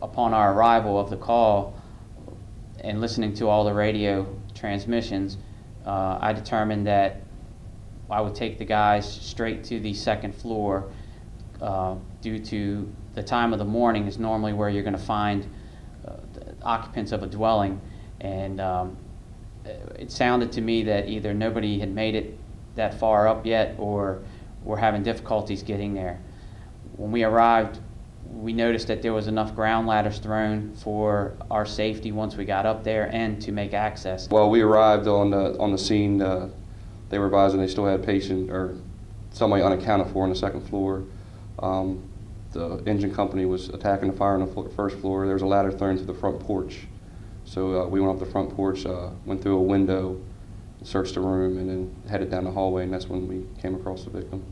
upon our arrival of the call and listening to all the radio transmissions, I determined that I would take the guys straight to the second floor due to the time of the morning is normally where you're going to find the occupants of a dwelling, and it sounded to me that either nobody had made it that far up yet or were having difficulties getting there. When we arrived, we noticed that there was enough ground ladders thrown for our safety once we got up there and to make access. Well, we arrived on the scene. They were advising they still had a patient or somebody unaccounted for on the second floor. The engine company was attacking the fire on the first floor. There was a ladder thrown to the front porch. So we went up the front porch, went through a window, searched the room, and then headed down the hallway, and that's when we came across the victim.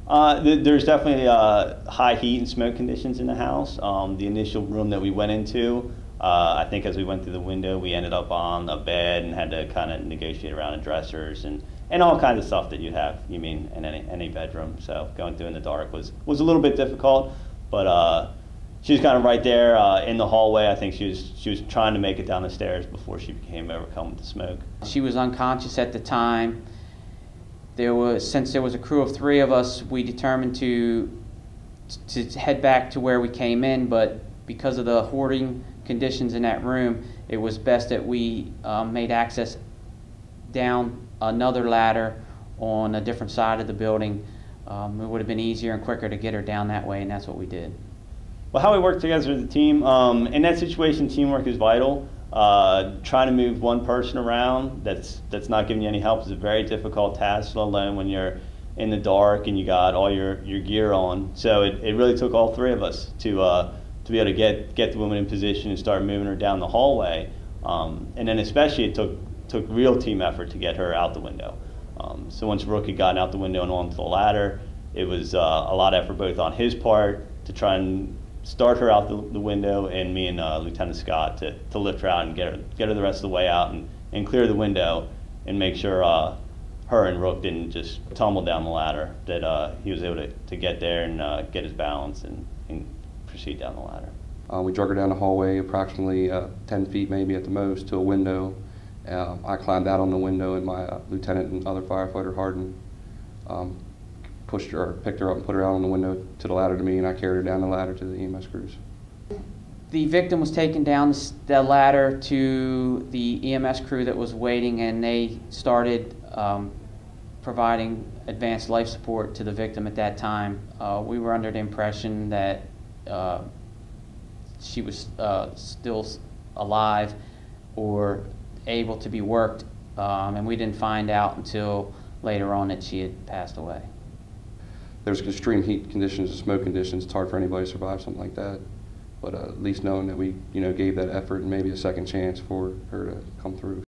There's definitely high heat and smoke conditions in the house. The initial room that we went into, I think as we went through the window, we ended up on a bed and had to kind of negotiate around the dressers and all kinds of stuff that you'd have, you mean, in any bedroom. So going through in the dark was a little bit difficult, but she was kind of right there in the hallway. I think she was trying to make it down the stairs before she became overcome with the smoke. She was unconscious at the time. Since there was a crew of 3 of us, we determined to head back to where we came in, but because of the hoarding conditions in that room, it was best that we made access down another ladder on a different side of the building. It would have been easier and quicker to get her down that way, and that's what we did. Well, how we work together as a team, in that situation, teamwork is vital. Trying to move one person around that's not giving you any help is a very difficult task, let alone when you're in the dark and you got all your gear on. So it really took all 3 of us to be able to get the woman in position and start moving her down the hallway. And then especially it took real team effort to get her out the window. So once Rook had gotten out the window and onto the ladder, it was a lot of effort both on his part to try and start her out the window, and me and Lieutenant Scott to lift her out and get her the rest of the way out and clear the window and make sure her and Rook didn't just tumble down the ladder, that he was able to get there and get his balance and proceed down the ladder. We drug her down the hallway approximately 10 feet maybe at the most to a window. I climbed out on the window, and my lieutenant and other firefighter, Harden, picked her up and put her out on the window to the ladder to me, and I carried her down the ladder to the EMS crews. The victim was taken down the ladder to the EMS crew that was waiting, and they started providing advanced life support to the victim at that time. We were under the impression that she was still alive or able to be worked, and we didn't find out until later on that she had passed away. There's extreme heat conditions and smoke conditions. It's hard for anybody to survive something like that. But at least knowing that we, gave that effort and maybe a second chance for her to come through.